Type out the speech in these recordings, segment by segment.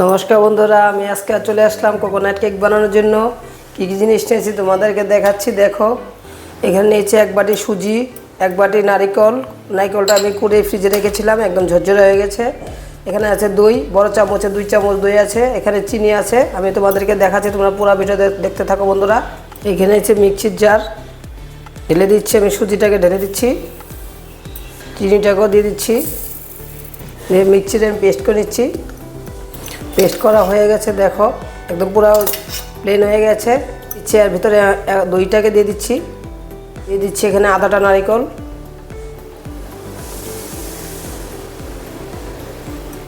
নমস্কার বন্ধুরা, আমি আজকে চলে আসলাম কোকোনাট কেক বানানোর জন্য। কী কী জিনিস নিয়েছি তোমাদেরকে দেখাচ্ছি। দেখো, এখানে নিয়েছি এক বাটি সুজি, এক বাটি নারকেলটা আমি কুড়ে ফ্রিজে রেখেছিলাম, একদম ঝরঝরে হয়ে গেছে। এখানে আছে দই, বড় চামচে 2 চামচ দই আছে। এখানে চিনি আছে, আমি তোমাদেরকে দেখাচ্ছি, তোমরা পুরো ভিডিও দেখতে থাকো বন্ধুরা। এখানে আছে মিক্সির জার, ঢেলে দিচ্ছি, আমি সুজিটাকে ঢেলে দিচ্ছি, চিনিটাকেও দিয়ে দিচ্ছি, দিয়ে মিক্সিতে আমি পেস্ট করে নিচ্ছি। পেস্ট করা হয়ে গেছে, দেখো একদম পুরো প্লেন হয়ে গেছে। দিচ্ছি এর ভিতরে দইটাকে দিয়ে দিচ্ছি এখানে আধাটা নারকেল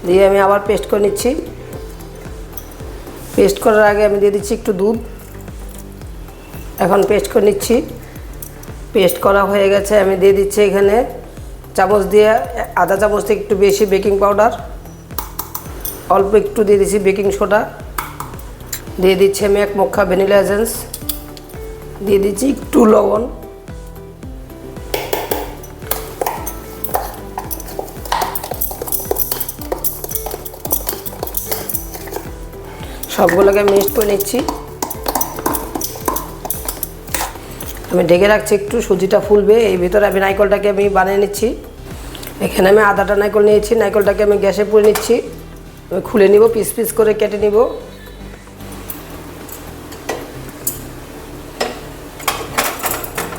দিয়ে আমি আবার পেস্ট করে নিচ্ছি। পেস্ট করার আগে আমি দিয়ে দিচ্ছি একটু দুধ। এখন পেস্ট করে নিচ্ছি। পেস্ট করা হয়ে গেছে, আমি দিয়ে দিচ্ছি এখানে চামচ দিয়ে আধা চামচ থেকে একটু বেশি বেকিং পাউডার, অল্প একটু দিয়ে দিচ্ছি বেকিং সোডা, দিয়ে দিচ্ছি আমি 1 মুঠা ভ্যানিলা এসেন্স, দিয়ে দিচ্ছি একটু লবণ, সবগুলোকে মিক্স করে নিচ্ছি। আমি ঢেকে রাখছি, একটু সুজিটা ফুলবে, এই ভিতরে আমি নারকেলটাকে আমি বানিয়ে নিচ্ছি। এখানে আমি আধাটা নারকেল নিয়েছি, নারকেলটাকে আমি গ্যাসে পুড়ে নিচ্ছি। আমি খুলে নিব, পিস পিস করে কেটে নিব।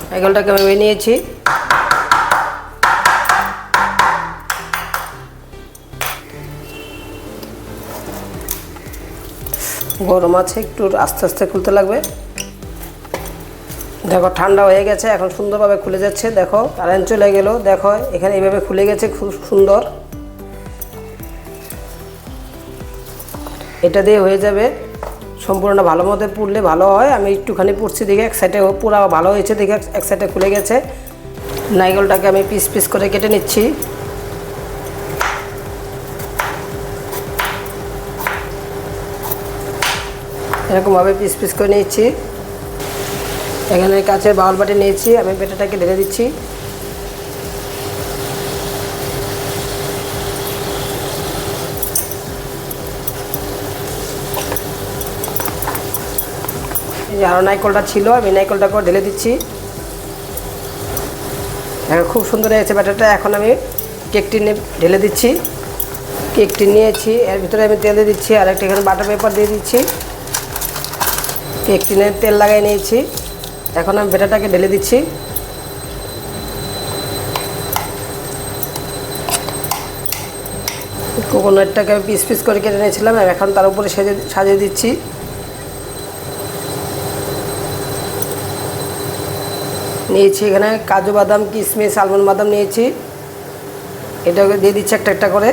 নারকেলটাকে আমি নিয়েছি। গরম আছে, একটু আস্তে আস্তে খুলতে লাগবে। দেখো ঠান্ডা হয়ে গেছে, এখন সুন্দরভাবে খুলে যাচ্ছে। দেখো কারেন্ট চলে গেল, দেখো এখানে এইভাবে খুলে গেছে, খুব সুন্দর। এটা দিয়ে হয়ে যাবে, সম্পূর্ণ ভালো মতো পুড়লে ভালো হয়। আমি একটুখানি পুড়ছি, দেখে এক সাইডে পুরো ভালো হয়েছে, দেখে এক সাইডে খুলে গেছে। নারকেলটাকে আমি পিস পিস করে কেটে নিচ্ছি। এরকমভাবে পিস পিস করে নিচ্ছি। এখানে কাঁচের বাউল বাটি নিয়েছি, আমি বেটাটাকে ঢেলে দিচ্ছি। আরও নারকেলটা ছিল, আমি নারকেলটাকেও ঢেলে দিচ্ছি। এখন খুব সুন্দর হয়েছে ব্যাটারটা। এখন আমি কেকটি ঢেলে দিচ্ছি। কেকটি নিয়েছি, এর ভিতরে আমি তেল দিয়ে দিচ্ছি, আর একটা এখানে বাটার পেপার দিয়ে দিচ্ছি। কেকটি নিয়ে তেল লাগাই নিয়েছি। এখন আমি ব্যাটারটাকে ঢেলে দিচ্ছি। কোকোনাটটাকে আমি পিস পিস করে কেটে নিয়েছিলাম, এখন তার উপরে সাজিয়ে দিচ্ছি। নিয়েছি এখানে কাজু বাদাম, কিশমিশ, আলমন্ড বাদাম নিয়েছি, এটাকে দিয়ে দিচ্ছি একটা একটা করে।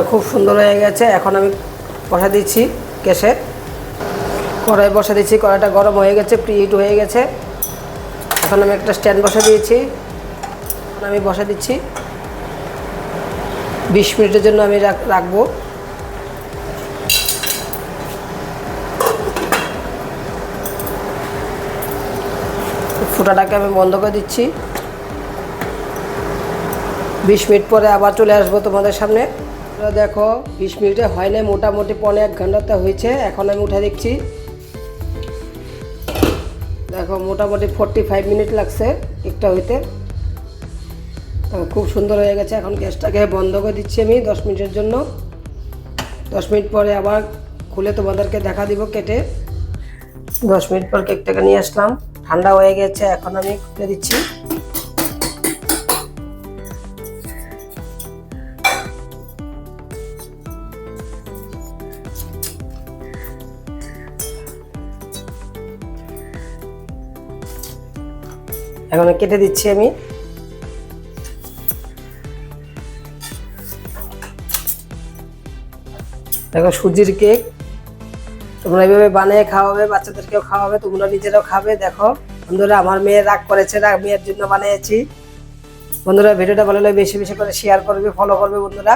খুব সুন্দর হয়ে গেছে। এখন আমি বসা দিচ্ছি গ্যাসে, কড়াই বসা দিচ্ছি। কড়াইটা গরম হয়ে গেছে, প্রিহিট হয়ে গেছে। এখন আমি একটা স্ট্যান্ড বসা দিয়েছি, আমি বসা দিচ্ছি। 20 মিনিটের জন্য আমি রাখবো। ফুটাটাকে আমি বন্ধ করে দিচ্ছি। 20 মিনিট পরে আবার চলে আসবো তোমাদের সামনে। দেখো 20 মিনিটে হয় না, মোটামুটি 1.5 ঘন্টাতে হয়েছে। এখন আমি উঠে দেখছি, দেখো মোটামুটি 45 মিনিট লাগছে কেকটা হইতে। খুব সুন্দর হয়ে গেছে। এখন গ্যাসটাকে বন্ধ করে দিচ্ছি আমি 10 মিনিটের জন্য। 10 মিনিট পরে আবার খুলে তোমাদেরকে দেখা দিব কেটে। 10 মিনিট পর কেকটাকে নিয়ে আসলাম, ঠান্ডা হয়ে গেছে। এখন আমি খুলে দিচ্ছি। এখন কেটে দিচ্ছি আমি। দেখো সুজির কেক, তোমরা এইভাবে বানিয়ে খাওয়াবে, বাচ্চাদেরকেও খাওয়াবে, তোমরা নিজেরাও খাবে। দেখো বন্ধুরা, আমার মেয়ে রাগ করেছে, মেয়ের জন্য বানিয়েছি। বন্ধুরা ভিডিওটা ভালো লাগলে বেশি বেশি করে শেয়ার করবে, ফলো করবে বন্ধুরা।